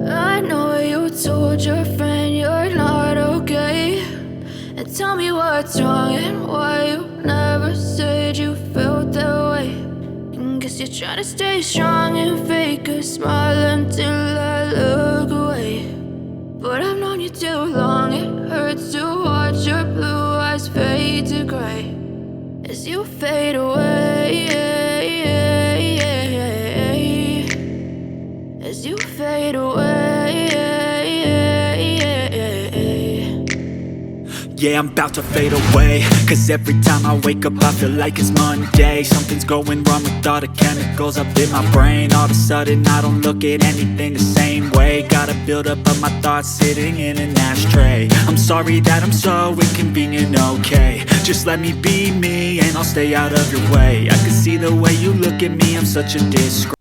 I know you told your friend you're not okay, and tell me what's wrong and why you never said you felt that way. And guess you're trying to stay strong and fake a smile until I look away. But I've known you too long, it hurts to watch your blue eyes fade to gray as you fade away, as you fade away. Yeah, I'm about to fade away, cause every time I wake up I feel like it's Monday. Something's going wrong with all the chemicals up in my brain. All of a sudden I don't look at anything the same way. Gotta build up of my thoughts sitting in an ashtray. I'm sorry that I'm so inconvenient, okay. Just let me be me and I'll stay out of your way. I can see the way you look at me, I'm such a disgrace.